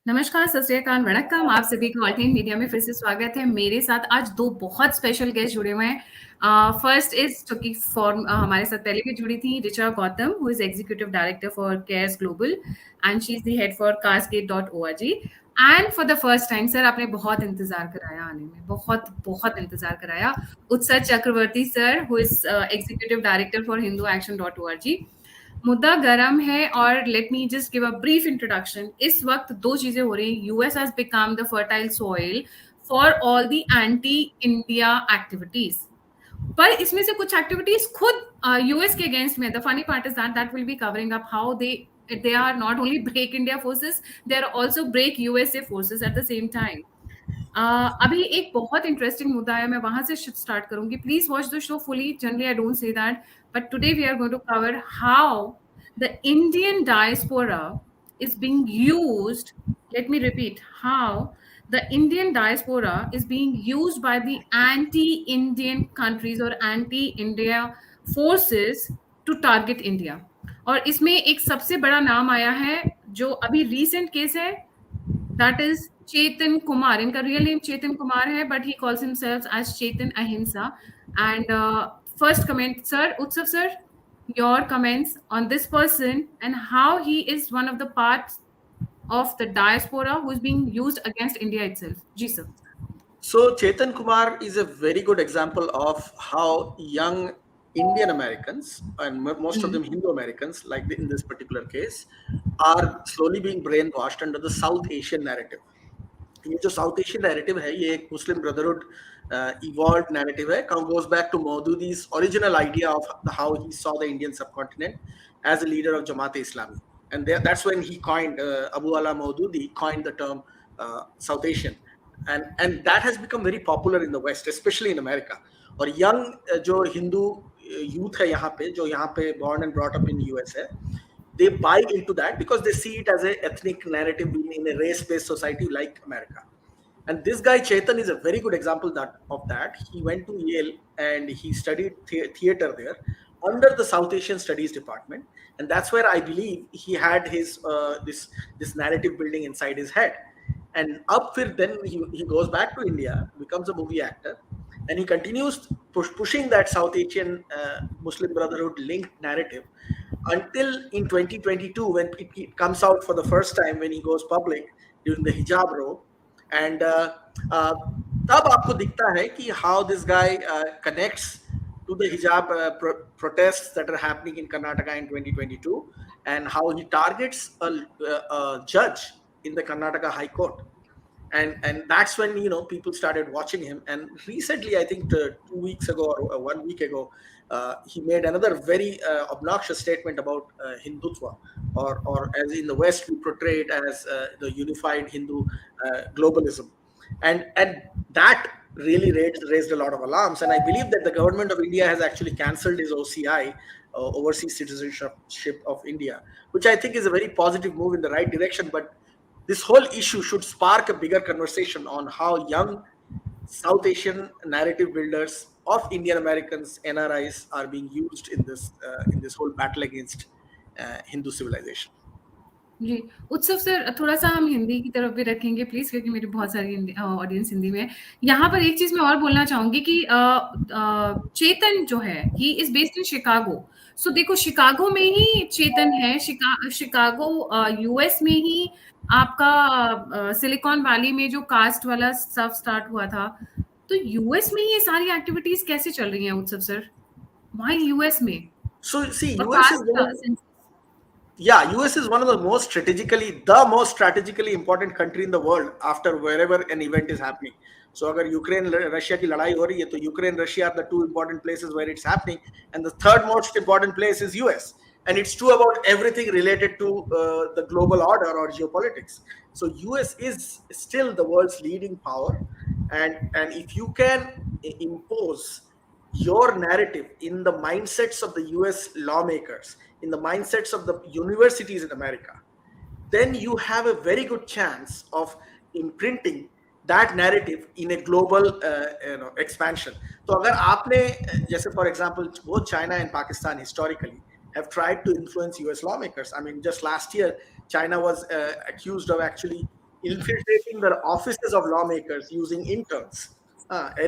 नमस्कार, सत श्री अकाल, वणक्कम। आप सभी का ऑल्टरनेट मीडिया में फिर से स्वागत है। मेरे साथ आज 2 बहुत स्पेशल गेस्ट जुड़े हुए हैं। फर्स्ट इज़ जो कि हमारे साथ पहले भी जुड़ी थी, ऋचा गौतम, हू is executive director for cares global and she is the head for carsgate.org। And for the first time, sir आपने बहुत इंतज़ार कराया आने में, बहुत इंतज़ार कराया। Utsav Chakraborty sir, who is executive director for hinduaction.org। मुद्दा गर्म है और let me just give a brief introduction. इस वक्त 2 चीजें हो रही हैं। US has become the fertile soil for all the anti India activities, पर इसमें से कुछ एक्टिविटीज खुद यूएस के अगेंस्ट में। The funny part is that will be covering up how they are not only break India forces, they are also break USA forces at the same time. अभी एक बहुत इंटरेस्टिंग मुद्दा है, मैं वहां से स्टार्ट करूंगी। Please watch the show fully. Generally I don't say that, but today we are going to cover how the Indian diaspora is being used. Let me repeat, how the Indian diaspora is being used by the anti-Indian countries or anti-India forces to target India. और इसमें एक सबसे बड़ा नाम आया है जो अभी recent केस है, that is Chetan Kumar. इनका real name Chetan Kumar है, but he calls himself as Chetan Ahimsa. And first comment, sir, Utsav sir, your comments on this person and how he is one of the parts of the diaspora who is being used against India itself. Ji sir. So Chetan Kumar is a very good example of how young Indian Americans, and most of them Hindu Americans, like in this particular case, are slowly being brainwashed under the South Asian narrative. ये जो south Asian narrative है, ये एक मुस्लिम brotherhood evolve narrative है, goes back to Maududi's original idea of how he saw the Indian subcontinent as a leader of Jamaat Islami, and that's when he coined Abu Ala Maududi coined the term South Asian, and that has become very popular in the West, especially in America. और young जो Hindu youth है यहाँ पे, जो यहाँ पे born and brought up in US है, they buy into that because they see it as an ethnic narrative in a race-based society like America. And this guy Chetan is a very good example of that. He went to Yale and he studied theater there under the South Asian Studies department, and that's where I believe he had his this narrative building inside his head. And then he goes back to India, becomes a movie actor, and he continues pushing that South Asian Muslim Brotherhood linked narrative until in 2022 when it comes out for the first time, when he goes public during the hijab row, and तब आपको दिखता है कि how this guy connects to the hijab protests that are happening in Karnataka in 2022, and how he targets a judge in the Karnataka High Court. And that's when people started watching him. And recently, I think 2 weeks ago or 1 week ago, he made another very obnoxious statement about Hindutva, or as in the West we portray it as the unified Hindu globalism, and that really raised a lot of alarms. And I believe that the government of India has actually cancelled his OCI, overseas citizenship of India, which I think is a very positive move in the right direction. But this whole issue should spark a bigger conversation on how young South Asian narrative builders of Indian Americans, NRIs, are being used in this whole battle against Hindu civilization. Ji, Utsav sir, थोड़ा सा हम हिंदी की तरफ भी रखेंगे please, क्योंकि मेरी बहुत सारी ऑडियंस हिंदी में है। यहाँ पर एक चीज मैं और बोलना चाहूंगी कि चेतन जो है, he is based in Chicago. So देखो, शिकागो में ही चेतन है, शिकागो यूएस में ही आपका सिलिकॉन वैली में जो कास्ट वाला स्टफ स्टार्ट हुआ था, तो यूएस में ये सारी एक्टिविटीज कैसे चल रही हैं उत्सव सर? व्हाई यूएस में? So see, US is one of the most strategically important country in the world after wherever an event is happening. So अगर यूक्रेन रशिया की लड़ाई हो रही है, तो Ukraine Russia are the two important places where it's happening, and the third most important place is US. And it's true about everything related to the global order or geopolitics. So US is still the world's leading power, and if you can impose your narrative in the mindsets of the US lawmakers, in the mindsets of the universities in America, then you have a very good chance of imprinting that narrative in a global expansion. So अगर आपने, जैसे for example, both China and Pakistan historically have tried to influence US lawmakers. I mean, just last year, China was accused of actually infiltrating the offices of lawmakers using interns.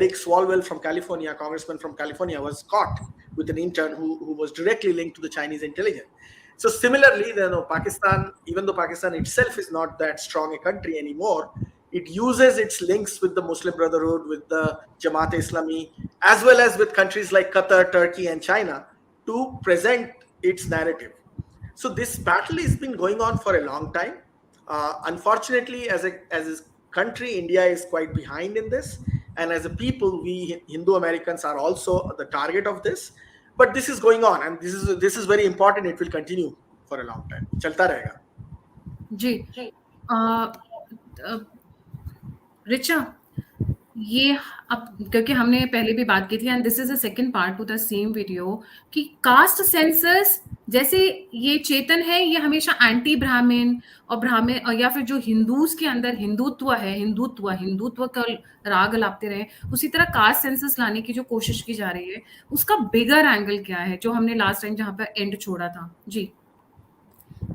Eric Swalwell from California, congressman from California, was caught with an intern who was directly linked to the Chinese intelligence. So similarly, Pakistan, even though Pakistan itself is not that strong a country anymore, it uses its links with the Muslim Brotherhood, with the Jamaat-e-Islami, as well as with countries like Qatar, Turkey, and China to present its narrative. So this battle has been going on for a long time. Unfortunately, as a country, India is quite behind in this, and as a people, we Hindu Americans are also the target of this. But this is going on, and this is very important. It will continue for a long time. चलता रहेगा. जी. रिचा, ये अब क्योंकि हमने पहले भी बात की थी and this is a second part two the same video कि कास्ट सेंसस जैसे ये चेतन है, ये हमेशा एंटी ब्राह्मण और ब्राह्मण या फिर जो हिंदूज के अंदर हिंदुत्व है, हिंदुत्व का राग लाते रहे, उसी तरह कास्ट सेंसस लाने की जो कोशिश की जा रही है, उसका बिगर एंगल क्या है जो हमने लास्ट टाइम जहां पर एंड छोड़ा था? जी.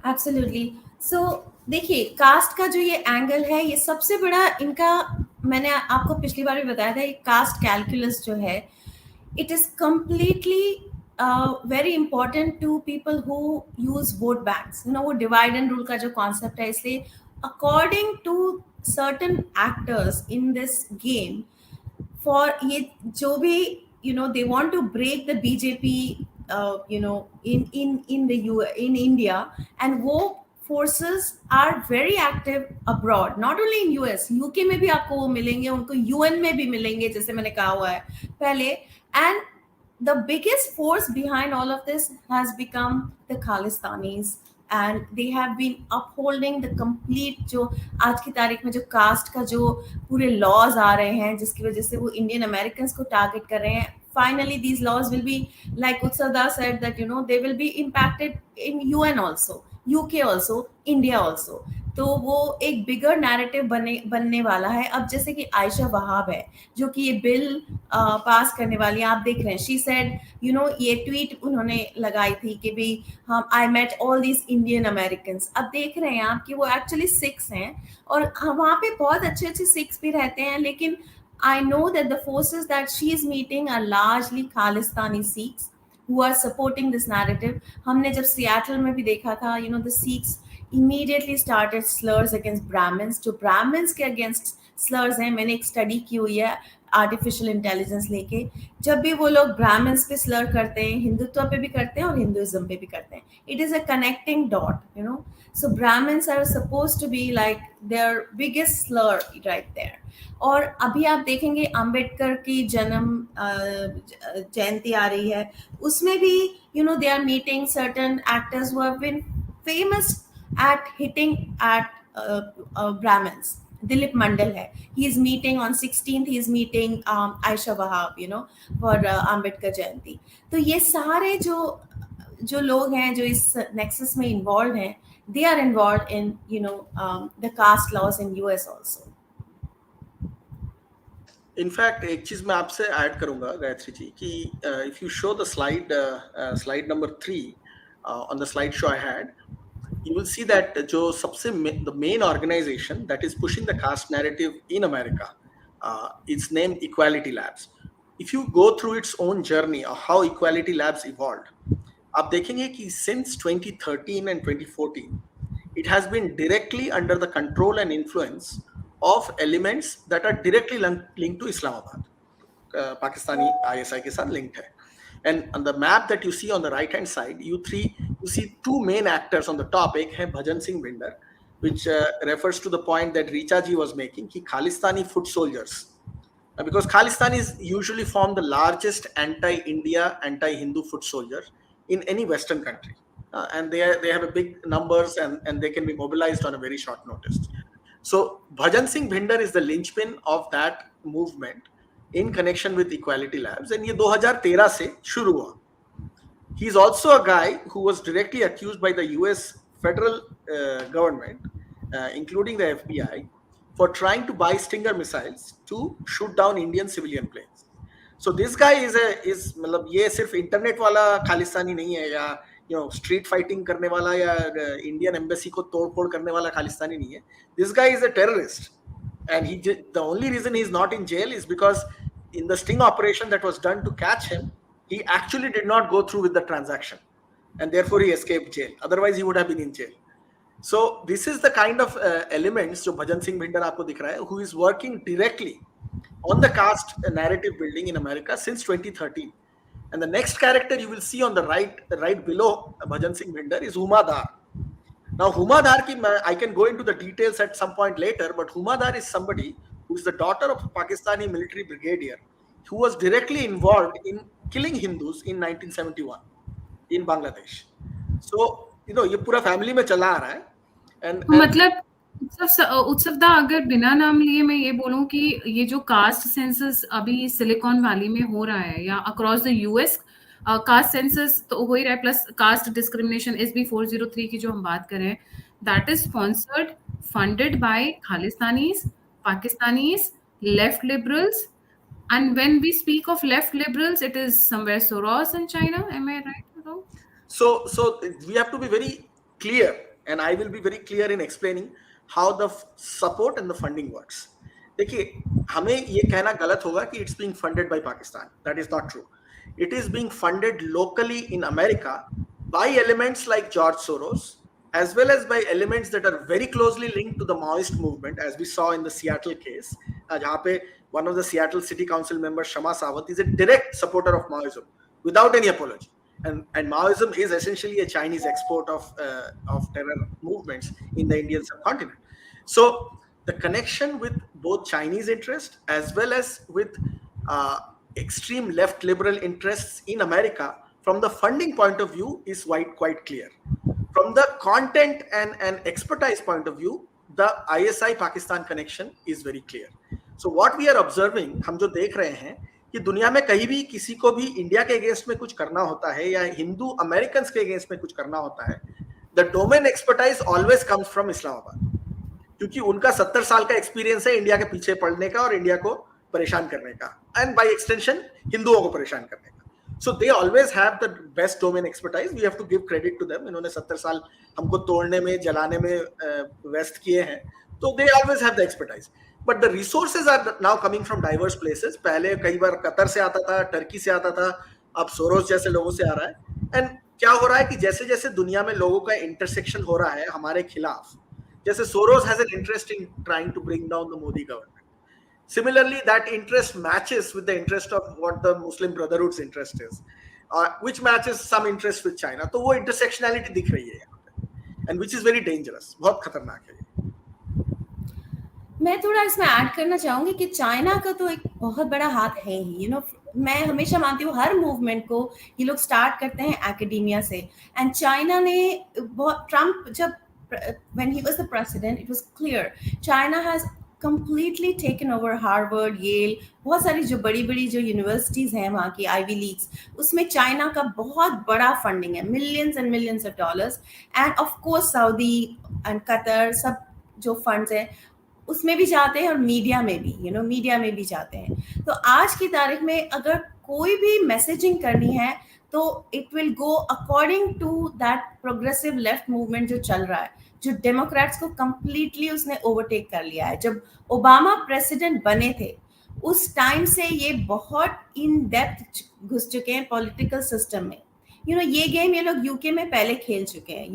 एब्सोल्युटली. सो देखिए, कास्ट का जो ये एंगल है, ये सबसे बड़ा इनका, मैंने आपको पिछली बार भी बताया था, ये कास्ट कैलकुलस जो है, it is completely very important to people who use vote banks. वो डिवाइड एंड रूल का जो कॉन्सेप्ट है, इसलिए according to certain actors in this game, for ये जो भी they want to break the BJP in India, and वो forces are very active abroad, not only in US, UK में भी आपको वो मिलेंगे, उनको UN में भी मिलेंगे, जैसे मैंने कहा हुआ है पहले. And the biggest force behind all of this has become the Khalistanis, and they have been upholding the complete, जो आज की तारीख में जो कास्ट का जो पूरे लॉज आ रहे हैं, जिसकी वजह से वो इंडियन अमेरिकन्स को टारगेट कर रहे हैं. Finally, these laws will be, like Utsav said, that they will be impacted in UN also, UK also, India also. तो वो एक बिगर नैरेटिव बनने वाला है. अब जैसे कि आयशा वहाब है जो कि ये बिल पास करने वाली है, आप देख रहे हैं. शी सेड, ये ट्वीट उन्होंने लगाई थी कि भी हम I met all these Indian Americans. अब देख रहे हैं आप कि वो एक्चुअली सिख्स हैं, और वहाँ पे बहुत अच्छे सिख्स भी रहते हैं, लेकिन I know that the forces that she is meeting are largely Khalistani Sikhs who are supporting this narrative. हमने जब Seattle में भी देखा था, the Sikhs immediately started slurs against Brahmins. जो Brahmins के against slurs हैं, मैंने एक study की हुई है आर्टिफिशियल इंटेलिजेंस लेके. जब भी वो लोग ब्राह्मण्स पे स्लर करते हैं, हिंदुत्व पे भी करते हैं और हिंदुइज्म पे भी करते हैं. It is a connecting dot. So Brahmins are supposed to be like their biggest slur right there. और अभी आप देखेंगे अंबेडकर की जन्म जयंती आ रही है, उसमें भी they are meeting certain actors who have been famous at hitting at Brahmins. Dilip Mandal है, he is meeting on 16th, he is meeting Aisha Wahab, for Ambedkar Jayanti. तो ये सारे जो लोग हैं जो इस नेक्सस में इन्वॉल्व हैं, they are involved in the caste laws in US also. In fact, एक चीज मैं आपसे ऐड करूंगा गायत्री जी कि if you show the slide number 3 on the slideshow I had, you will see that जो सबसे the main organization that is pushing the caste narrative in America, it's named Equality Labs. If you go through its own journey of how Equality Labs evolved, आप देखेंगे कि since 2013 and 2014, it has been directly under the control and influence of elements that are directly linked to Islamabad. Pakistani ISI के साथ linked है. And on the map that you see on the right hand side, you see two main actors on the top. एक है Bhajan Singh Bhinder, which refers to the point that Richa ji was making, कि Khalistani foot soldiers. Because Khalistanis usually form the largest anti-India, anti-Hindu foot soldier in any Western country. And they have a big numbers and they can be mobilized on a very short notice. So Bhajan Singh Bhinder is the linchpin of that movement in connection with Equality Labs, and ये 2013 से शुरू हुआ. He is also a guy who was directly accused by the US federal government, including the FBI, for trying to buy Stinger missiles to shoot down Indian civilian planes. So this guy is मतलब ये सिर्फ internet वाला खालिस्तानी नहीं है, या street fighting करने वाला या इंडियन एम्बेसी को तोड़-फोड़ करने वाला खालिस्तानी नहीं है. This guy is a terrorist, and the only reason he's not in jail is because in the sting operation that was done to catch him, he actually did not go through with the transaction, and therefore he escaped jail. Otherwise he would have been in jail. So this is the kind of elements जो भजन सिंह भिंडर आपको दिख रहा है, who is working directly on the caste narrative building in America since 2013. And the next character you will see on the right below Bhajan Singh Bhinder is Huma Dar. Now Huma Dar I can go into the details at some point later, but Huma Dar is somebody who is the daughter of a Pakistani military brigadier who was directly involved in killing Hindus in 1971 in Bangladesh. So ये पूरा family में चला आ रहा है. And मतलब उत्सवदा, अगर बिना नाम लिए मैं ये बोलूं कि ये जो कास्ट सेंसस अभी सिलिकॉन वैली में हो रहा है या across the US, caste census तो हो ही रहा है, प्लस कास्ट डिस्क्रिमिनेशन SB 403 की जो हम बात करें, that is sponsored, funded by Khalistanis, Pakistanis, left liberals, and when we speak of left liberals, it is somewhere Soros in China. Am I right or wrong? So we have to be very clear, and I will be very clear in explaining how the support and the funding works. देखिए, हमें ये कहना गलत होगा कि it's being funded by Pakistan. That is not true. It is being funded locally in America by elements like George Soros, as well as by elements that are very closely linked to the Maoist movement, as we saw in the Seattle case, जहाँ पे one of the Seattle City Council members, Shama Sawant, is a direct supporter of Maoism without any apology. And Maoism is essentially a Chinese export of terror movements in the Indian subcontinent. So the connection with both Chinese interest as well as with extreme left liberal interests in America from the funding point of view is quite clear. From the content and expertise point of view, the ISI Pakistan connection is very clear. So what we are observing, हम जो देख रहे हैं कि दुनिया में कहीं भी किसी को भी इंडिया के अगेंस्ट में कुछ करना होता है या हिंदू अमेरिकन के अगेंस्ट में कुछ करना होता है, the domain expertise always comes from Islamabad, क्योंकि उनका 70 साल का एक्सपीरियंस है इंडिया के पीछे पड़ने का और इंडिया को परेशान करने का, एंड बाय एक्सटेंशन हिंदुओं को परेशान करने का. So they always have the best domain expertise. We have to give credit to them. इन्होंने 70 साल हमको तोड़ने में, जलाने में व्यस्त किए हैं, तो they always have the expertise. But the resources are now coming from diverse places. पहले कई बार कतर से आता था, टर्की से आता था, अब सोरोस जैसे लोगों से आ रहा है. एंड क्या हो रहा है कि जैसे जैसे दुनिया में लोगों का इंटरसेक्शन हो रहा है हमारे खिलाफ, जैसे Soros has an interest in trying to bring down the Modi government. Similarly, that interest matches with the interest of what the Muslim Brotherhood's interest is, which matches some interest with China. तो वो intersectionality दिख रही है यहाँ पे, and which is very dangerous. बहुत खतरनाक है. मैं थोड़ा इसमें ऐड करना चाहूंगी कि चाइना का तो एक बहुत बड़ा हाथ है ही. मैं हमेशा मानती हूँ हर मूवमेंट को ये लोग स्टार्ट करते हैं एकेडेमिया से, एंड चाइना ने ट्रम्प जब when he was the president, it was clear China has completely taken over Harvard, Yale, बहुत सारी जो बड़ी जो यूनिवर्सिटीज हैं वहाँ की आईवी लीग्स, उसमें चाइना का बहुत बड़ा फंडिंग है, millions and millions of dollars, and of course Saudi and Qatar सब जो फंड्स हैं उसमें भी जाते हैं और मीडिया में भी मीडिया में भी जाते हैं. तो आज की तारीख में अगर कोई भी मैसेजिंग करनी है तो it will go according to that progressive left movement जो चल रहा है, जो डेमोक्रेट्स को कंप्लीटली उसने ओवरटेक कर लिया है. जब ओबामा प्रेसिडेंट बने थे उस टाइम से ये बहुत इन डेप्थ घुस चुके हैं पॉलिटिकल सिस्टम में. ये गेम ये लोग यूके में पहले खेल चुके हैं.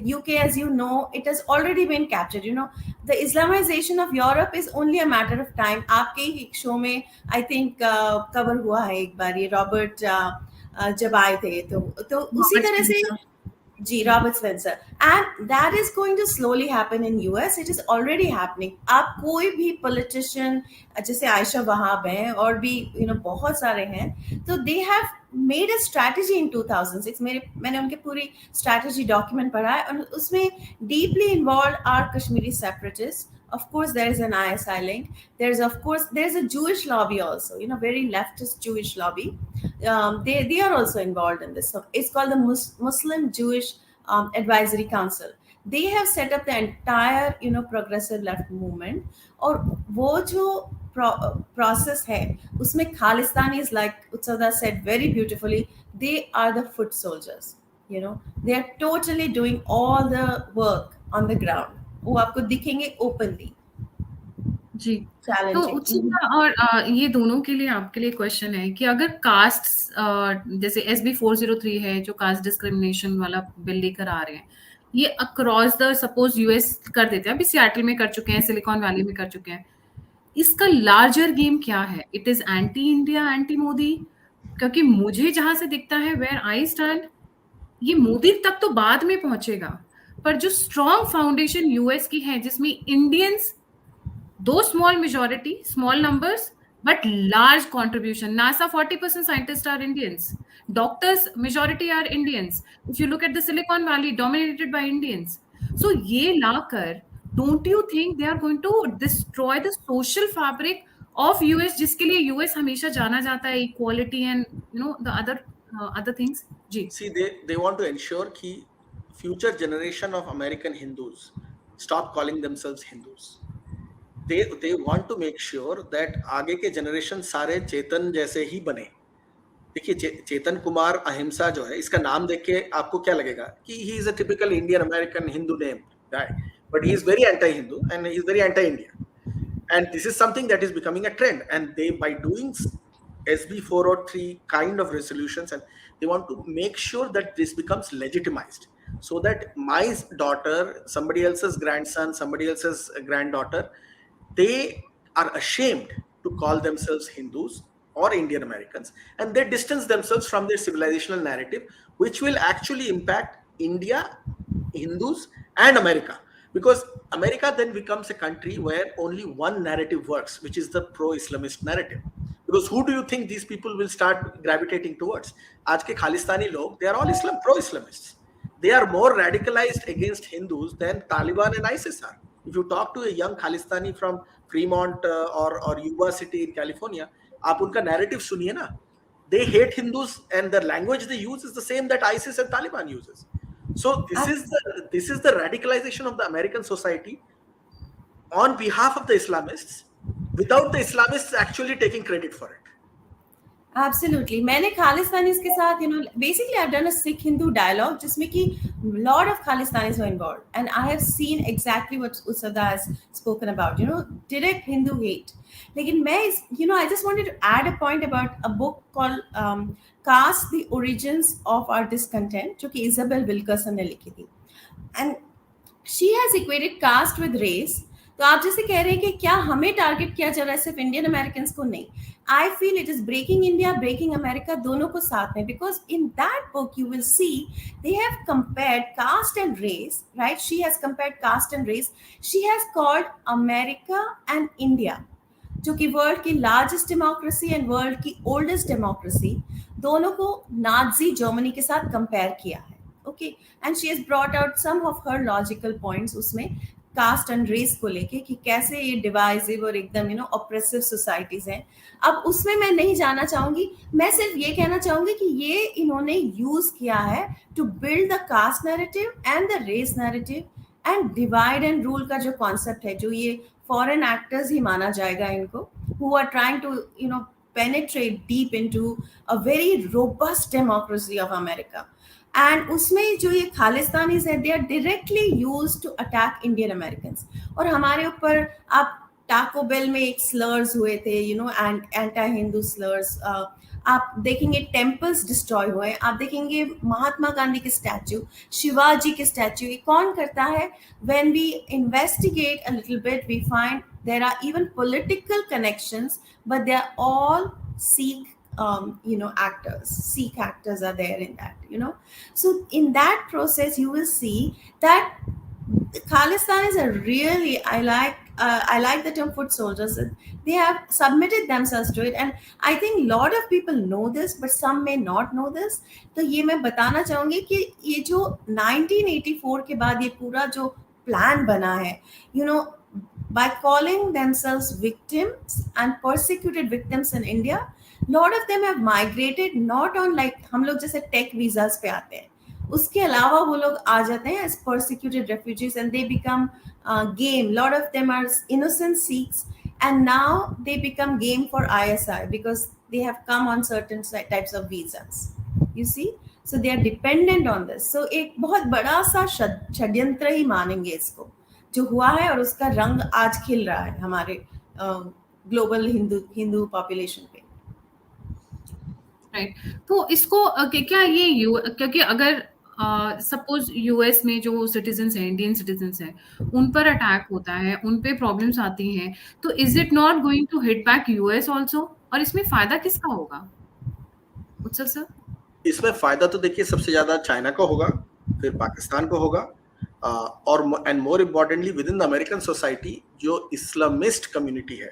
UK, as you know, it has already been captured. The Islamization of Europe is only a matter of time. आपके ही एक शो में I think कवर हुआ है एक बार, ये रॉबर्ट जब आए थे तो उसी तरह से जी, Robert Spencer, and that is going to slowly happen in US. It is already happening. आप कोई भी politician जैसे आयशा वहाब हैं और भी बहुत सारे हैं, तो they have made a strategy in 2006. मैंने उनके पूरी strategy document पढ़ा है और उसमें deeply involved are Kashmiri separatists. Of course, there is an ISI link. There's a Jewish lobby also, very leftist Jewish lobby. They are also involved in this. So it's called the Muslim Jewish Advisory Council. They have set up the entire, progressive left movement. और वो जो process है, उसमें Khalistan is, like Utsav said very beautifully, they are the foot soldiers. you know, they are totally doing all the work on the ground. वो आपको दिखेंगे openly जी। तो challenging. उत्सुकता और ये दोनों के लिए आपके लिए क्वेश्चन है कि अगर कास्ट जैसे एसबी 403 है जो कास्ट डिस्क्रिमिनेशन वाला बिल लेकर आ रहे हैं, ये अक्रॉस द सपोज यूएस कर देते हैं, अभी सियाटल में कर चुके हैं, सिलिकॉन वैली में कर चुके हैं, इसका लार्जर गेम क्या है? It is anti India, anti Modi? क्योंकि मुझे जहां से दिखता है वेयर आई स्टैंड, ये मोदी तक तो बाद में पहुंचेगा, पर जो स्ट्रॉन्ग फाउंडेशन यूएस की है जिसमें इंडियंस, दो small majority, small numbers but large contribution. NASA 40% scientists are Indians. Doctors majority are Indians. If you look at the Silicon Valley, dominated by Indians. So ये लाकर, don't you think they are going to destroy the social fabric of US, जिसके लिए US हमेशा जाना जाता है, equality and you know the other things. Ji. See, they want to ensure कि future generation of American Hindus stop calling themselves Hindus. They want to make sure that आगे के generation सारे चेतन जैसे ही बने. देखिए चेतन कुमार अहिंसा जो है, इसका नाम देख के आपको क्या लगेगा कि he is a typical Indian American Hindu name guy, but he is very anti Hindu and he is very anti India, and this is something that is becoming a trend, and they by doing SB 403 kind of resolutions, and they want to make sure that this becomes legitimized, so that my daughter, somebody else's grandson, somebody else's granddaughter, they are ashamed to call themselves Hindus or Indian Americans, and they distance themselves from their civilizational narrative, which will actually impact India, Hindus, and America, because America then becomes a country where only one narrative works, which is the pro-Islamist narrative. Because who do you think these people will start gravitating towards? आज के खालिस्तानी लोग, they are all pro-Islamists. They are more radicalized against Hindus than Taliban and ISIS are. If you talk to a young Khalistani from Fremont or Yuba City in California, आप उनका narrative सुनिए ना. They hate Hindus, and the language they use is the same that ISIS and Taliban uses. So this is the radicalization of the American society on behalf of the Islamists, without the Islamists actually taking credit for it. Absolutely. मैंने खालिस्तानीज के साथ, you know, basically I've done a Sikh Hindu dialogue जिसमें कि lot of Khalistanis were involved, and I have seen exactly what Utsav has spoken about, you know, direct Hindu hate. लेकिन मैं you know, I just wanted to add a point about a book called Caste: The Origins of Our Discontent, जो कि Isabel Wilkerson ने लिखी थी, and she has equated caste with race. तो आप जैसे कह रहे हैं कि क्या हमें टारगेट किया जा रहा है, सिर्फ इंडियन अमेरिकन को नहीं. I feel it is breaking India, breaking America, दोनों को साथ में, because in that book you will see they have compared caste and race, right? She has compared caste and race. She has called America and India, जो कि world की largest democracy and world की oldest democracy, दोनों को Nazi Germany के साथ compare किया है. Okay, and she has brought out some of her logical points उसमें कास्ट एंड रेस को लेके, कि कैसे ये डिवाइसिव और एकदम, यू नो, ऑप्रेसिव सोसाइटीज हैं. अब उसमें मैं नहीं जाना चाहूंगी, मैं सिर्फ ये कहना चाहूंगी कि ये इन्होंने यूज किया है to build the caste narrative and the race narrative and divide and rule का जो कॉन्सेप्ट है, जो ये फॉरेन एक्टर्स ही माना जाएगा इनको, who are trying to, you know, penetrate deep into a very robust democracy of America. And उसमें जो ये खालिस्तानीज है, they are directly used to attack Indian Americans. और हमारे ऊपर आप टाको बेल में एक स्लर्स हुए थे, you know, and anti Hindu slurs. आप देखेंगे टेम्पल्स डिस्ट्रॉय हुए, आप देखेंगे महात्मा गांधी के स्टैचू, शिवाजी के स्टैचू. ये कौन करता है? When we investigate a little bit, we find there are even political connections, but they are all Sikh you know, actors. Sikh actors are there in that, you know. So in that process you will see that Khalistan is a really, I like the term foot soldiers. They have submitted themselves to it, and I think a lot of people know this, but some may not know this. तो ये मैं बताना चाहूंगी कि ये जो 1984 के बाद ये पूरा जो प्लान बना है, you know, by calling themselves victims and persecuted victims in India, lot of them have migrated not on like हम लोग जैसे टेक वीजास पे आते हैं, उसके अलावा वो लोग आ जाते हैं as persecuted refugees, and they become game. Lot of them are innocent Sikhs, and now they become game for ISI because they have come on certain types of visas, you see. so they are dependent on this. So एक बहुत बड़ा सा षड्यंत्र ही मानेंगे इसको जो हुआ है, और उसका रंग आज खिल रहा है हमारे ग्लोबल हिंदू पॉपुलेशन पे। राइट, तो इसको क्या ये क्योंकि अगर सपोज यूएस में जो सिटीजन्स हैं, इंडियन सिटीजन्स हैं, उन पर अटैक होता है, उन पे प्रॉब्लम्स आती हैं, तो is it not going to hit back US also? और इसमें फायदा किसका होगा उत्सव सर? इसमें फायदा तो देखिए सबसे ज्यादा चाइना को होगा, फिर पाकिस्तान को होगा, और and more importantly with in the American society जो इस्लामिस्ट कम्युनिटी है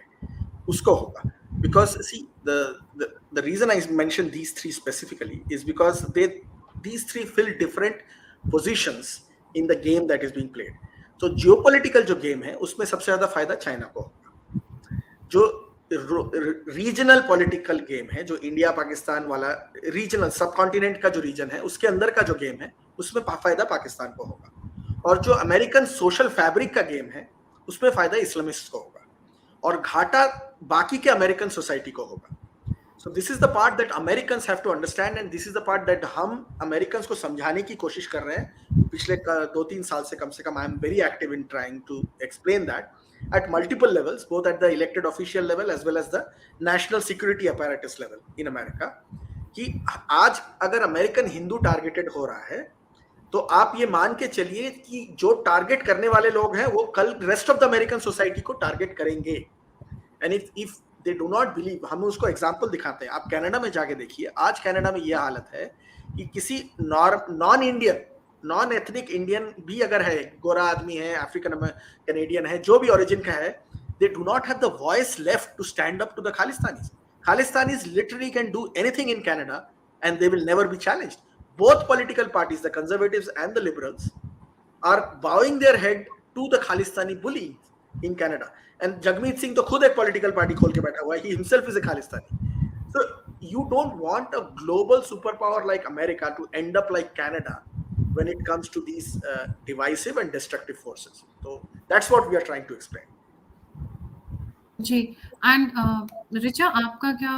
उसको होगा। Because see, the reason I mentioned these three specifically is because these three fill different positions in the game that is being played. So geopolitical जो game है उसमें सबसे ज्यादा फायदा चाइना को होगा। जो रीजनल पॉलिटिकल गेम है, जो इंडिया पाकिस्तान वाला रीजनल सब कॉन्टिनेंट का जो रीजन है उसके अंदर का जो गेम है उसमें फायदा पाकिस्तान को होगा। और जो अमेरिकन सोशल फैब्रिक का गेम है उसमें फायदा इस्लामिस्ट को होगा, और घाटा बाकी के अमेरिकन सोसाइटी को होगा। So this is the part that Americans have to understand, and this is the part that हम अमेरिकन्स को समझाने की कोशिश कर रहे हैं पिछले 2-3 साल से कम। I am very active in trying to explain that at multiple levels, both at the elected official level as well as the national security apparatus level in America, कि आज अगर अमेरिकन हिंदू टारगेटेड हो रहा है तो आप ये मान के चलिए कि जो टारगेट करने वाले लोग हैं वो कल rest of the American society को टारगेट करेंगे। And if they do not believe, हम उसको एग्जांपल दिखाते हैं। आप कनाडा में जाके देखिए, आज कनाडा में ये हालत है कि किसी नॉन एथनिक इंडियन भी अगर है, गोरा आदमी है, अफ्रीकन कैनेडियन है, जो भी ओरिजिन का है, they do not have the voice left to stand up to the Khalistanis. Khalistanis literally can do anything in Canada and they will never be challenged. Both political parties, the conservatives and the liberals, are bowing their head to the Khalistani bully in Canada. And Jagmeet Singh तो खुद एक political party खोल के बैठा हुआ है, he himself is a Khalistani. So you don't want a global superpower like America to end up like Canada when it comes to these divisive and destructive forces. So that's what we are trying to explain. जी, and Richa आपका क्या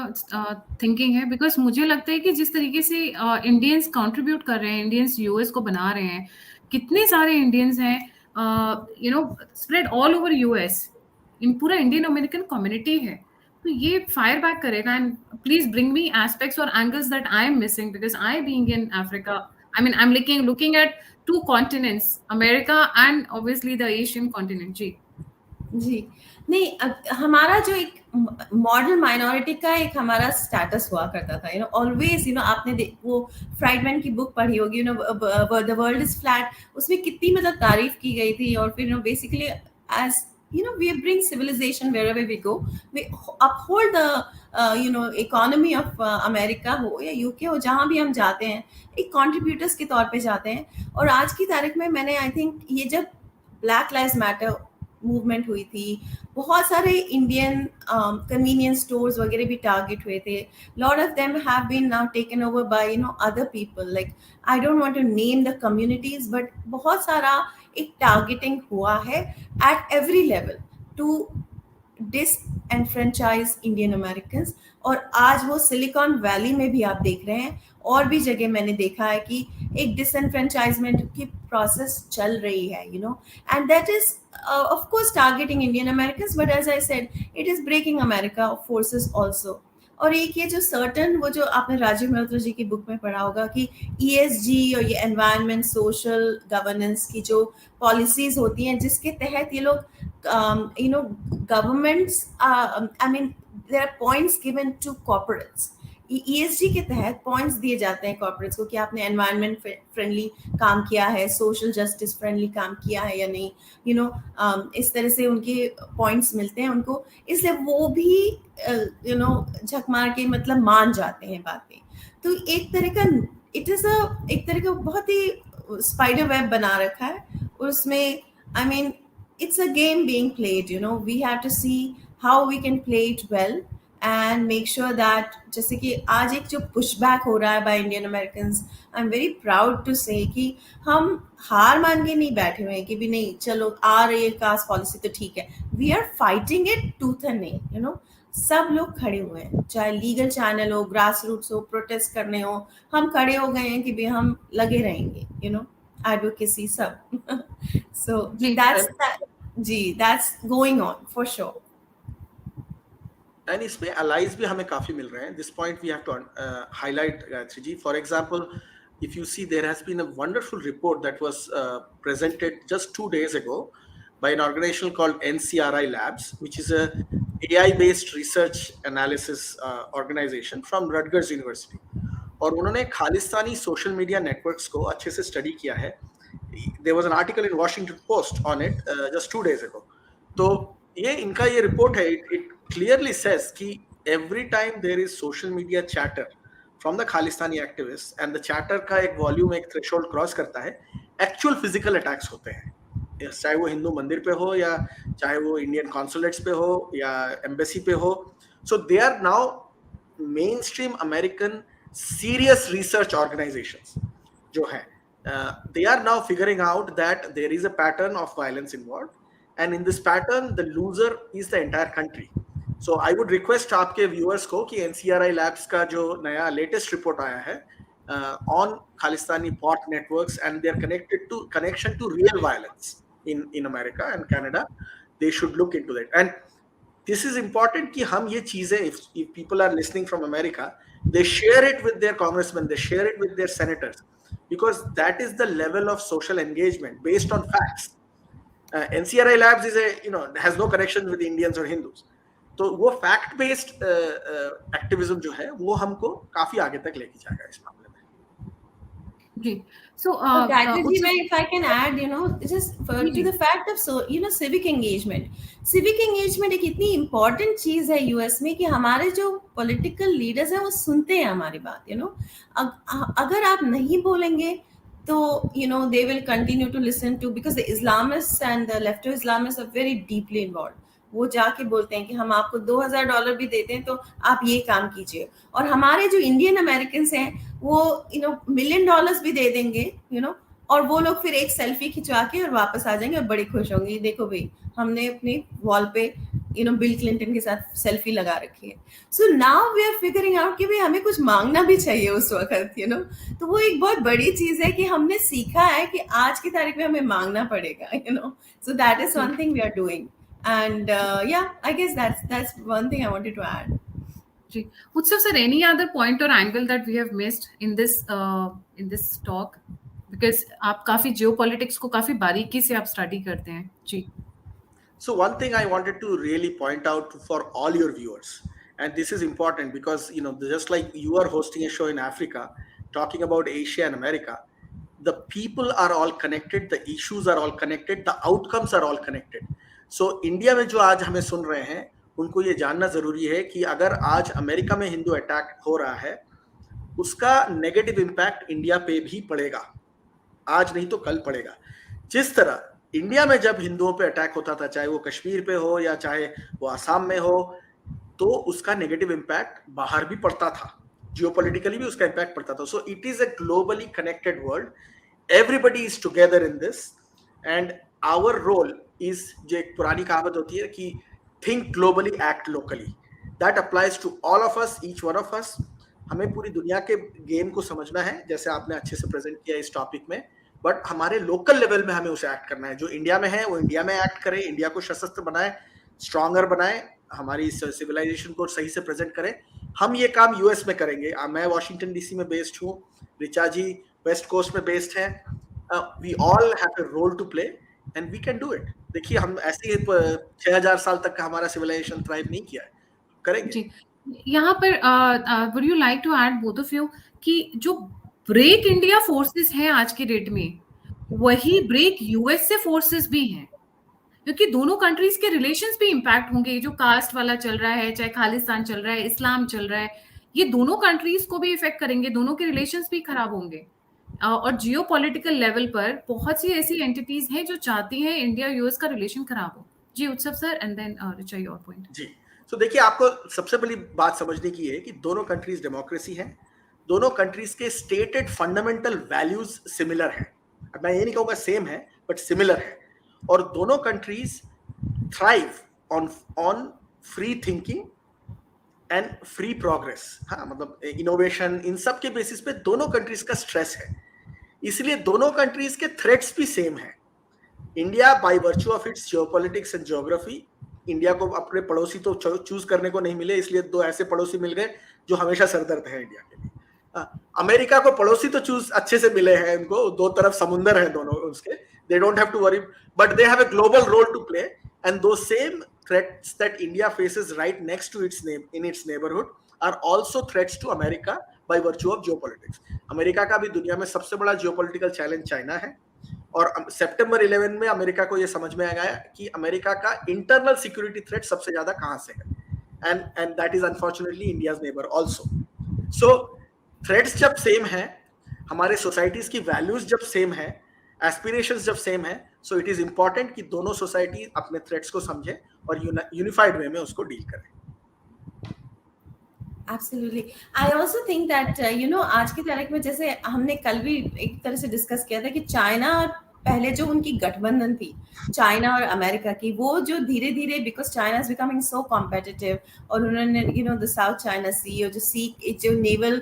thinking है? Because मुझे लगता है कि जिस तरीके से इंडियंस कंट्रीब्यूट कर रहे हैं, इंडियंस यूएस को बना रहे हैं, कितने सारे इंडियंस हैं you know spread all over US, in पूरा इंडियन अमेरिकन कम्युनिटी है, तो ये फायर बैक करेगा। And please bring me aspects और angles that I am missing, because I being in Africa, I mean, I'm looking at 2 continents, America and obviously the Asian continent. जी नहीं, हमारा जो एक model minority का एक हमारा status हुआ करता था, ऑलवेज आपने वो फ्राइडमैन की बुक पढ़ी होगी, द वर्ल्ड इज फ्लैट, उसमें कितनी मतलब तारीफ की गई थी। और फिर basically as we bring civilization wherever we go, we uphold the economy of America हो या यूके हो, जहाँ भी हम जाते हैं एक कंट्रीब्यूटर्स के तौर पे जाते हैं। और आज की तारीख में मैंने आई थिंक ये जब ब्लैक लाइव्स मैटर मूवमेंट हुई थी, बहुत सारे इंडियन कन्वीनियंस स्टोर्स वगैरह भी टारगेट हुए थे। Lot of them have been now taken over by other people, like I don't want to name the communities, but बहुत सारा एक टारगेटिंग हुआ है at every level to disenfranchise Indian Americans. और आज वो सिलिकॉन वैली में भी आप देख रहे हैं, और भी जगह मैंने देखा है कि एक डिसएनफ्रेंचाइजमेंट की प्रोसेस चल रही है, and that is of course targeting Indian Americans, but as I said it is breaking America forces also. और एक ये जो सर्टन, वो जो आपने राजीव मल्होत्रा जी की बुक में पढ़ा होगा कि ESG और ये एनवायरनमेंट सोशल गवर्नेंस की जो पॉलिसीज होती हैं, जिसके तहत ये लोग governments I mean there are points given to corporates. ESG के तहत पॉइंट्स दिए जाते हैं कॉर्पोरेट्स को कि आपने एनवायरनमेंट फ्रेंडली काम किया है, सोशल जस्टिस फ्रेंडली काम किया है या नहीं, इस तरह से उनके पॉइंट्स मिलते हैं उनको, इसलिए वो भी झक मार के मतलब मान जाते हैं बातें। तो एक तरह का एक तरह का बहुत ही स्पाइडर वेब बना रखा है, और उसमें I mean it's a game being played, we have to see how we can play it well, and make sure that, जैसे कि आज एक जो पुशबैक हो रहा है by Indian Americans, I am very proud to say कि हम हार मान के नहीं बैठे हुए हैं कि भी नहीं चलो आ रही है कास्ट पॉलिसी तो ठीक है, we are fighting it tooth and nail, you know. सब लोग खड़े हुए हैं, चाहे लीगल चैनल हो, ग्रास रूट्स हो, प्रोटेस्ट करने हो, हम खड़े हो गए हैं कि भी हम लगे रहेंगे, यू नो, एडवोकेसी सब। सो जी दैट्स जी, that's going on for sure. And इसमें अलाइज भी हमें काफी मिल रहे हैं. This point we have to highlight, Gayatri ji. For example, if you see, there has been a wonderful report that was presented just 2 days ago by an organization called NCRI Labs, which is a AI-based research analysis organization from Rutgers University. और उन्होंने Khalistani social media networks को अच्छे से study किया है. There was an article in Washington Post on it just 2 days ago. तो ये इनका ये रिपोर्ट है. It clearly says कि every time there is social media chatter from the Khalistani activists and the chatter का एक वॉल्यूम, एक threshold cross करता है, एक्चुअल फिजिकल अटैक्स होते हैं. चाहे वो हिंदू मंदिर पे हो या चाहे वो इंडियन कॉन्सुलेट्स पे हो या एम्बेसी पे हो. So they are now mainstream American serious research organisations जो है, they are now figuring out that there is a pattern of violence involved, and in this pattern the loser is the entire country. So I would request आपके viewers को कि NCRI Labs का जो नया latest report आया है on Khalistani bot networks and their connection to real violence in America and Canada, they should look into that. And this is important कि हम ये चीजें, if people are listening from America, they share it with their congressmen, they share it with their senators, because that is the level of social engagement based on facts. NCRI Labs is has no connection with Indians or Hindus. तो वो fact based activism जो है वो हमको काफी आगे तक लेके जाएगा इस मामले में. जी. So Gayatri ji, if I can add, you know, just to the fact of, so you know, civic engagement एक इतनी important चीज है यूएस में कि हमारे जो political leaders हैं वो सुनते हैं हमारी बात, you know. अगर आप नहीं बोलेंगे तो you know they will continue to listen to, because the Islamists and the lefto Islamists are very deeply involved. वो जाके बोलते हैं कि हम आपको $2000 भी देते हैं तो आप ये काम कीजिए. और हमारे जो इंडियन अमेरिकन्स हैं वो यू नो $1 million भी दे देंगे, यू नो, और वो लोग फिर एक सेल्फी खिंचवा के और वापस आ जाएंगे और बड़े खुश होंगे, देखो भाई हमने अपनी वॉल पे यू नो बिल क्लिंटन के साथ सेल्फी लगा रखी है. So now we are figuring out कि भाई हमें कुछ मांगना भी चाहिए उस वक्त, यू नो. तो वो एक बहुत बड़ी चीज है कि हमने सीखा है कि आज की तारीख में हमें मांगना पड़ेगा, you know. So that is one thing we are doing. And yeah, I guess that's one thing I wanted to add. जी. Utsav sir, any other point or angle that we have missed in this talk? Because आप काफी geopolitics को काफी बारीकी से आप study करते हैं. जी. So one thing I wanted to really point out for all your viewers, and this is important because you know just like you are hosting a show in Africa talking about Asia and America, the people are all connected, the issues are all connected, the outcomes are all connected. So India में जो आज हमें सुन रहे हैं उनको ये जानना जरूरी है कि अगर आज अमेरिका में हिंदू अटैक हो रहा है, उसका नेगेटिव इम्पैक्ट इंडिया पे भी पड़ेगा, आज नहीं तो कल पड़ेगा. जिस तरह इंडिया में जब हिंदुओं पे अटैक होता था, चाहे वो कश्मीर पे हो या चाहे वो आसाम में हो, तो उसका नेगेटिव इम्पैक्ट बाहर भी पड़ता था, जियोपॉलिटिकली भी उसका इम्पैक्ट पड़ता था. So it is a globally connected world, everybody is together in this, and our role is, जो एक पुरानी कहावत होती है कि think globally, act locally. That applies to all of us, each one of us. हमें पूरी दुनिया के गेम को समझना है, जैसे आपने अच्छे से प्रेजेंट किया इस टॉपिक में, बट हमारे लोकल लेवल में हमें उसे एक्ट करना है. जो इंडिया में है वो इंडिया में एक्ट करे, इंडिया को सशस्त्र बनाए, स्ट्रॉन्गर बनाए, हमारी सिविलाइजेशन को सही से प्रेजेंट करें. हम ये काम यूएस में करेंगे. मैं वॉशिंगटन डीसी में बेस्ड हूँ, रिचा जी वेस्ट कोस्ट में बेस्ड हैं. We all have a role to play and we can do it. देखिए हम ऐसे 6000 साल तक का हमारा सिविलाइजेशन थ्राइव नहीं किया है, करेंगे. जी. यहाँ पर would you like to add both of you कि जो ब्रेक इंडिया फोर्सेस हैं आज के डेट में, वही ब्रेक यूएस से फोर्सेस भी हैं, क्योंकि दोनों कंट्रीज के रिलेशंस भी इम्पैक्ट होंगे. जो कास्ट वाला चल रहा है, चाहे खालिस्तान चल रहा है, इस्लाम चल रहा है, ये दोनों कंट्रीज को भी इफेक्ट करेंगे, दोनों के रिलेशंस भी खराब होंगे. और जियो पॉलिटिकल लेवल पर बहुत सी ऐसी एंटिटीज हैं जो चाहती हैं इंडिया यूएस का रिलेशन खराब हो. जी Utsav sir, and then Richa your point. जी. सो देखिए, आपको सबसे बड़ी बात समझने की है कि दोनों कंट्रीज डेमोक्रेसी है, दोनों कंट्रीज के स्टेटेड फंडामेंटल वैल्यूज सिमिलर है। अब मैं ये नहीं कहूँगा सेम है, बट सिमिलर है। और दोनों countries thrive on free thinking and free progress. हाँ, मतलब इनोवेशन, इन सब के बेसिस पे दोनों कंट्रीज का स्ट्रेस है। इसलिए दोनों कंट्रीज के थ्रेट्स भी सेम है। India by virtue of its geopolitics and geography, India को अपने पड़ोसी तो चूज करने को नहीं मिले, इसलिए दो ऐसे पड़ोसी मिल गए जो हमेशा सरदर्द है इंडिया के लिए। अमेरिका को पड़ोसी तो चूज अच्छे से मिले हैं, इनको दो तरफ समुंदर है दोनों उसके, they don't have to worry, but they have a global role to play, and though same threats that India faces right next to in its neighborhood are also threats to America by virtue of geopolitics. America का भी दुनिया में सबसे बड़ा geopolitical challenge China है, और सितंबर 11 में America को यह समझ में आ गया कि अमेरिका का इंटरनल सिक्योरिटी थ्रेट सबसे ज्यादा कहां से है, and that is unfortunately India's neighbour also. So threats जब सेम है, हमारे सोसाइटीज की वैल्यूज जब सेम है, एस्पिरेशंस जब सेम है, सो इट इज इंपॉर्टेंट कि दोनों सोसाइटी अपने थ्रेट्स को समझे और यूनिफाइड वे में उसको डील करें। Absolutely. I also think that आज की तारीख में, जैसे हमने कल भी एक तरह से डिस्कस किया था कि चाइना, पहले जो उनकी गठबंधन थी चाइना और अमेरिका की, वो जो धीरे धीरे, because China is becoming so competitive, और उन्होंने द साउथ चाइना सी और जो नेवल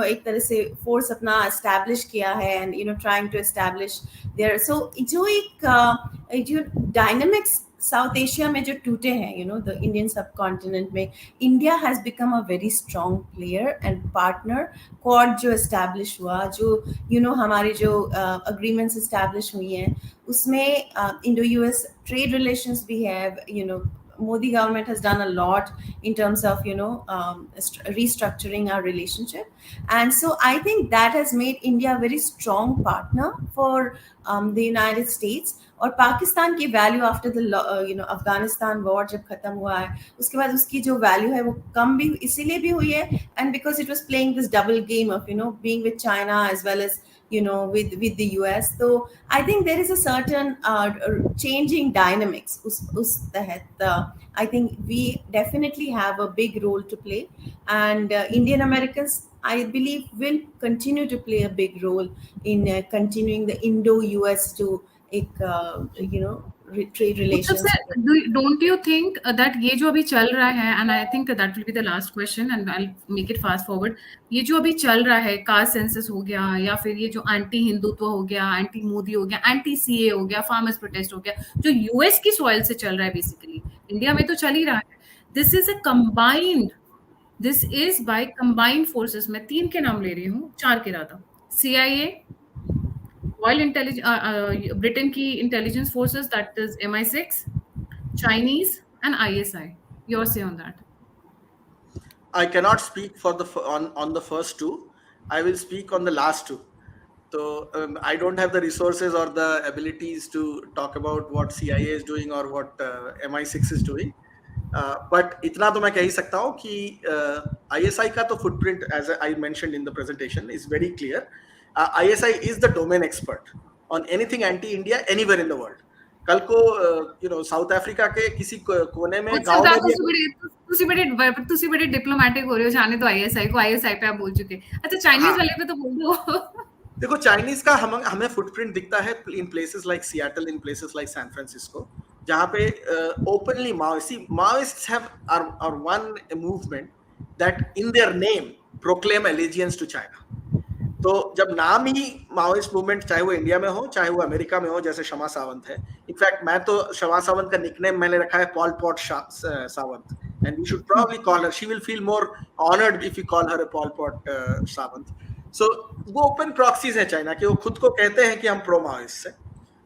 एक तरह से फोर्स अपना एस्टैब्लिश किया है, and trying to establish there, so जो एक जो डायनामिक्स साउथ एशिया में जो टूटे हैं, द इंडियन सब कॉन्टिनेंट में, India has become a very strong player and partner. Quad जो एस्टैब्लिश हुआ, जो हमारी जो अग्रीमेंट्स एस्टैब्लिश हुई हैं, उसमें इंडो यूएस ट्रेड रिलेशंस भी है। Modi government has done a lot in terms of restructuring our relationship, and so I think that has made India a very strong partner for the United States. और पाकिस्तान की value after the Afghanistan war जब खत्म हुआ है, उसके बाद उसकी जो वैल्यू है वो कम भी इसीलिए भी हुई है, and because it was playing this double game of being with China as well as with the US. So I think there is a certain changing dynamics us tahat, I think we definitely have a big role to play, and Indian Americans, I believe, will continue to play a big role in continuing the Indo-US to trade relations. Don't you think that ये जो अभी चल रहा है, and I think that will be the last question and I'll make it fast forward, ये जो अभी चल रहा है, कास्ट सेंसस हो गया, या फिर ये जो एंटी हिंदुत्व हो गया, एंटी मोदी हो गया, एंटी सीए हो गया, फार्मर्स प्रोटेस्ट हो गया, जो यूएस की सॉइल से चल रहा है, बेसिकली इंडिया में तो चल ही रहा है, this is by combined forces. मैं 3 के नाम ले रही हूँ, 4 के रहा, CIA, Royal Intelligence, Britain की intelligence forces, that is MI6, Chinese and ISI. Your say on that? I cannot speak for on the first two. I will speak on the last two. So I don't have the resources or the abilities to talk about what CIA is doing or what MI6 is doing. But इतना तो मैं कह ही सकता हूँ कि ISI का तो footprint, as I mentioned in the presentation, is very clear. ISI is the domain expert on anything anti-India anywhere in the world. कल को साउथ अफ्रीका के किसी कोने में गांव में भी तुसी बड़े डिप्लोमेटिक हो रहे हो, जाने तो ISI पे आप बोल चुके। अच्छा, चाइनीज वाले पे तो बोल दो। देखो, चाइनीज का हमें फुटप्रिंट दिखता है in places like Seattle, in places like San Francisco, जहाँ पे openly Maoists are one movement that in their name proclaim allegiance to China. तो जब नाम ही माओइस्ट मूवमेंट, चाहे वो इंडिया में हो चाहे वो अमेरिका में हो, जैसे शमा सावंत है, इनफैक्ट मैं तो शमा सावंत का निकनेम मैंने रखा है Pol Pot Sawant, and we should probably call her, she will feel more honoured if you call her Pol Pot Sawant. So वो ओपन प्रॉक्सीज है चाइना के, वो खुद को कहते हैं कि हम प्रो माओइस्ट है,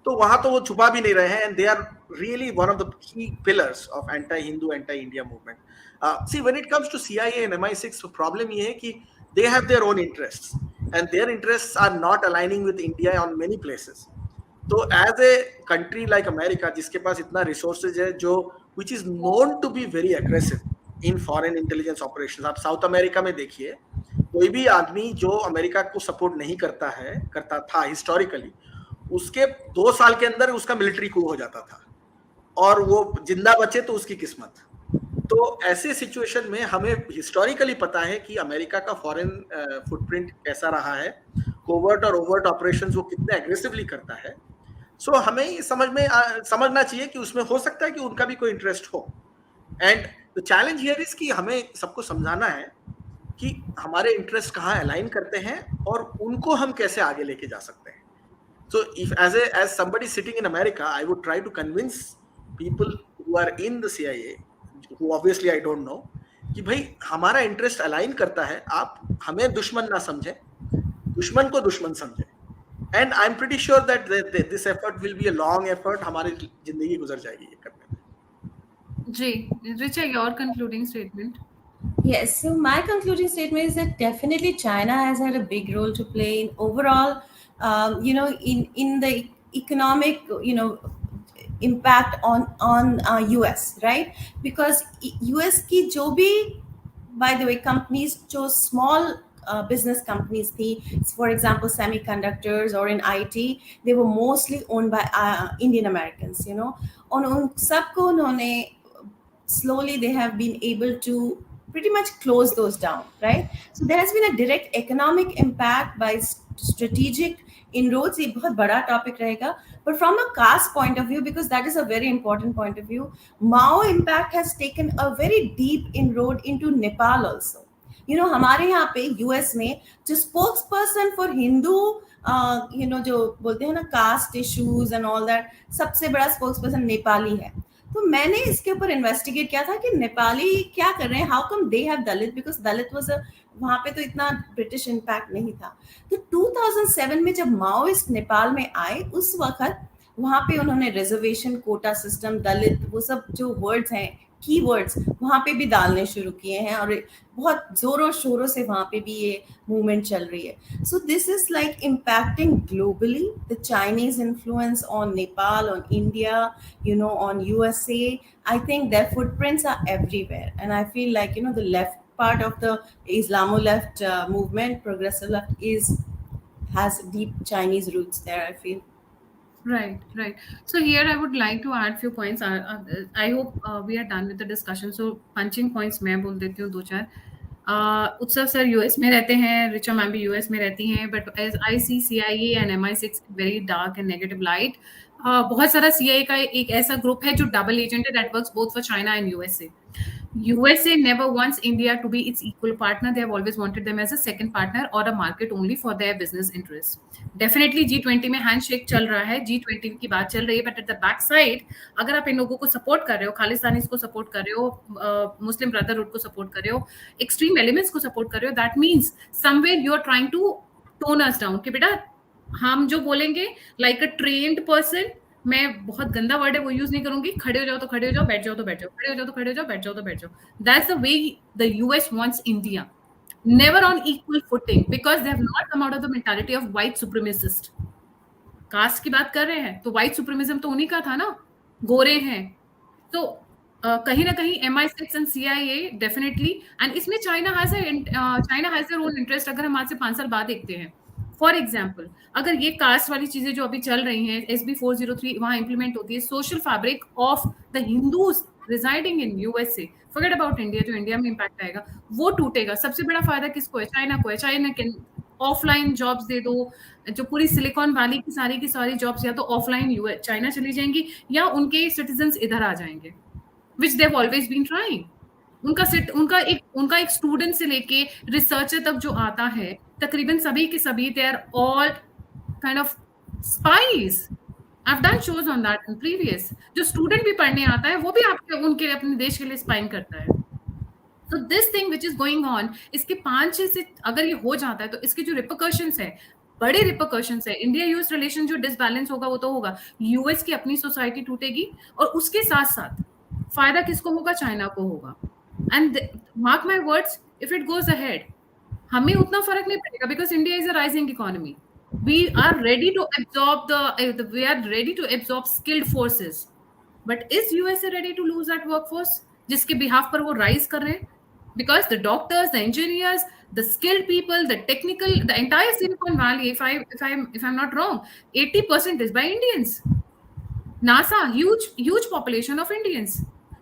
तो वहां तो वो छुपा भी नहीं रहे हैं, and they are really one of the key pillars of anti Hindu, anti India movement. See, when it comes to CIA and MI6, problem ये है कि they have their own interests and their interests are not aligning with India on many places. So as a country like America, जिसके पास इतना resources है, जो which is known to be very aggressive in foreign intelligence operations, आप south America में देखिए, कोई भी आदमी जो अमेरिका को सपोर्ट नहीं करता था हिस्टोरिकली, उसके 2 साल के अंदर उसका मिलिट्री coup हो जाता था, और वो जिंदा बचे तो उसकी किस्मत। तो ऐसे सिचुएशन में हमें हिस्टोरिकली पता है कि अमेरिका का फॉरेन फुटप्रिंट कैसा रहा है, कोवर्ट और ओवर्ट ऑपरेशंस वो कितने एग्रेसिवली करता है. सो हमें समझना चाहिए कि उसमें हो सकता है कि उनका भी कोई इंटरेस्ट हो. And the challenge here is कि हमें सबको समझाना है कि हमारे इंटरेस्ट कहाँ अलाइन करते हैं और उनको हम कैसे आगे लेके जा सकते हैं. So if as somebody sitting in America, I would try to convince people who are in the CIA, who obviously I don't know, कि भाई हमारा इंटरेस्ट अलाइन करता है, आप हमें दुश्मन ना समझें, दुश्मन को दुश्मन समझें. And I am pretty sure that this effort will be a long effort. हमारी जिंदगी गुजर जाएगी ये करने में. जी, Richa, your concluding statement. Yes, so my concluding statement is that definitely China has had a big role to play in overall, in the economic, impact on US, right? Because US की जो भी, by the way, companies जो small business companies थी, for example semiconductors or in IT, they were mostly owned by Indian Americans, और उन सबको उन्होंने slowly they have been able to pretty much close those down, right? So there has been a direct economic impact by strategic inroads. ये बहुत बड़ा topic रहेगा, but from a caste point of view, because that is a very important point of view, Mao impact has taken a very deep inroad into Nepal also. हमारे यहाँ पे US में जो spokesperson for Hindu, जो बोलते हैं ना caste issues and all that, सबसे बड़ा spokesperson नेपाली है. तो मैंने इसके ऊपर इन्वेस्टिगेट किया था कि नेपाली क्या कर रहे हैं, how come they have Dalit, because Dalit was वहां पे तो इतना ब्रिटिश इम्पैक्ट नहीं था. तो 2007 में जब माओइस्ट नेपाल में आए, उस वक्त वहां पे उन्होंने रिजर्वेशन, कोटा सिस्टम, दलित, वो सब जो वर्ड्स हैं, की वर्ड्स वहां पे भी डालने शुरू किए हैं, और बहुत जोरों शोरों से वहां पे भी ये मूवमेंट चल रही है. सो this is like impacting globally the Chinese influence on Nepal, on India, on USA. I think their footprints are everywhere, and I feel like the left part of the Islamo left movement, progressive left, has deep Chinese roots there, I feel. Right. So here I would like to add few points. I hope we are done with the discussion. So punching points मैं बोल देती हूँ दो चार. उत्सव sir US में रहते हैं, रिचा मैम भी यूएस में रहती हैं, but as I see CIA and MI6 very dark and negative light. बहुत सारा CIA का एक ऐसा ग्रुप है जो डबल एजेंट है, that works both for China and USA. USA never wants India to be its equal partner. They have always wanted them as a second partner or a market only for their business interests. Definitely G20 में handshake चल रहा है, G20 की बात चल रही है, but at the back side अगर आप इन लोगों को सपोर्ट कर रहे हो, खालिस्तानीज को सपोर्ट कर रहे हो, मुस्लिम ब्रदरहुड को सपोर्ट कर रहे हो, एक्सट्रीम एलिमेंट्स को सपोर्ट कर रहे हो, that means somewhere you are trying to tone us down कि बेटा हम जो बोलेंगे लाइक अ ट्रेन्ड पर्सन, मैं बहुत गंदा वर्ड है वो यूज नहीं करूंगी, खड़े हो जाओ तो खड़े हो जाओ, बैठ जाओ तो बैठ जाओ, खड़े हो जाओ तो खड़े हो जाओ, बैठ जाओ तो बैठ जाओ. That's the way the US wants India, never on equal footing, because they have not come out of the mentality of white supremacist. Caste की बात कर रहे हैं तो white supremacism तो उन्हीं का था ना, गोरे हैं. तो कहीं ना कहीं MI6 and CIA definitely, and इसमें China has their own interest. अगर हम आज से 5 साल बाद देखते हैं, फॉर एग्जाम्पल, अगर ये कास्ट वाली चीजें जो अभी चल रही हैं, SB 403 वहां इंप्लीमेंट होती है, social fabric of the Hindus residing in USA, forget about India, जो इंडिया में इंपैक्ट आएगा वो टूटेगा. सबसे बड़ा फायदा किसको है? चाइना को है. China can offline jobs they दो, जो पूरी सिलिकॉन वैली की सारी जॉब्स या तो ऑफलाइन चाइना चली जाएंगी या उनके सिटीजन्स इधर आ जाएंगे, which they have always been trying. उनका एक स्टूडेंट से लेके रिसर्चर तक जो आता है, तकरीबन सभी के सभी they are all kind of spies. I have done shows on that in previous. जो स्टूडेंट भी पढ़ने आता है वो भी उनके अपने देश के लिए स्पाइंग करता है. तो this thing which is going on, इसके 5-6 से अगर ये हो जाता है तो इसके जो रिपरकशंस है, बड़े रिपरकशंस है. इंडिया यूएस रिलेशन जो डिसबैलेंस होगा वो तो होगा, यूएस की अपनी सोसाइटी टूटेगी, और उसके साथ साथ फायदा किसको होगा? चाइना को होगा. And mark my words, if it goes ahead, हमें उतना फर्क नहीं पड़ेगा, because India is a rising economy. We are ready to absorb skilled forces. But is USA ready to lose that workforce जिसके behalf पर वो rise कर रहे हैं? Because the doctors, the engineers, the skilled people, the technical, the entire Silicon Valley, if I'm not wrong, 80% is by Indians. NASA, huge population of Indians.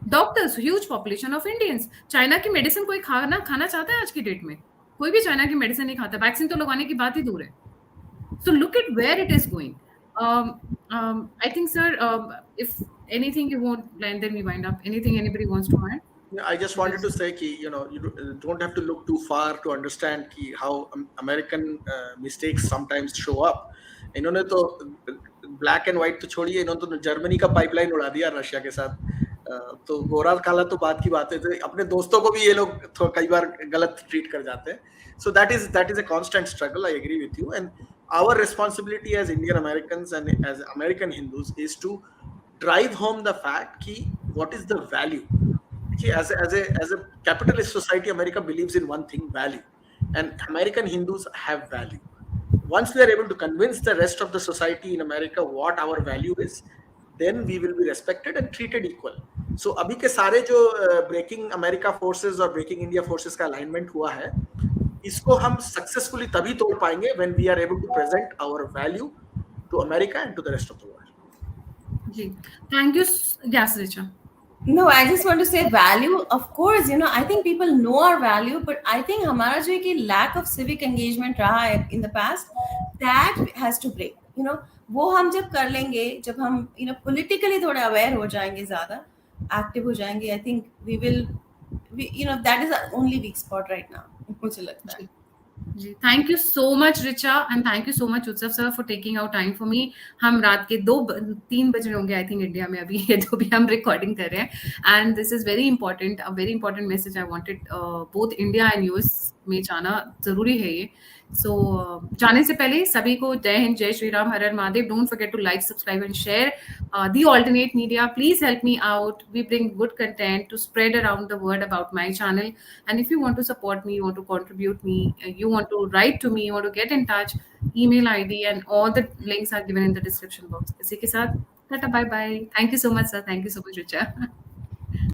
Doctors, huge population of Indians. China की medicine कोई खाना चाहता है आज की date में? कोई भी चाइना की मेडिसिन नहीं खाता, वैक्सीन तो लगाने की बात ही दूर है। So look at where it is going. I think, sir, if anything you want, and then we wind up. Anything anybody wants to add? I just wanted to say कि you don't have to look too far to understand कि how American mistakes sometimes show up. इन्होंने तो black and white तो छोड़िए, इन्होंने तो Germany का pipeline उड़ा दिया रशिया के साथ। तो गोरा काला तो बात की बात है, तो अपने दोस्तों को भी ये लोग कई बार गलत ट्रीट कर जाते हैं। So that is a constant struggle. I agree with you, and our responsibility as Indian Americans and as American Hindus is to drive home the fact कि what is the value. As a capitalist society, America believes in one thing: value, and American Hindus have value. Once we are able to convince the rest of the society in America what our value is, then we will be respected and treated equal. So अभी के सारे जो breaking America forces और breaking India forces का alignment हुआ है, इसको हम successfully तभी तोड़ पाएंगे when we are able to present our value to America and to the rest of the world. Ji, thank you. Yes, Richa. No, I just want to say value. Of course, I think people know our value, but I think हमारा जो कि lack of civic engagement रहा है in the past, that has to break. वो हम जब कर लेंगे, जब हम politically थोड़ा aware हो जाएंगे, ज़्यादा active हो जाएंगे, I think we will, that is our only weak spot right now. मुझे लगता है. Thank you so much, Richa, and thank you so much, Utsav sir, for taking out time for me. हम रात के 2-3 बज रहे होंगे I think इंडिया में अभी, ये तो भी हम रिकॉर्डिंग कर रहे हैं, and this is very important, a very important message I wanted both India and US में जाना जरूरी है ये. So जाने से पहले सभी को जय हिंद, जय श्री राम, हर हर Mahadev. Don't forget to like, subscribe and share the alternate media. Please help me out. We bring good content to spread around the word about my channel. And if you want to support me, you want to contribute me, you want to write to me, you want to get in touch, email ID and all the links are given in the description box. इसी के साथ Tata, bye bye. Thank you so much, sir. Thank you so much, Richa.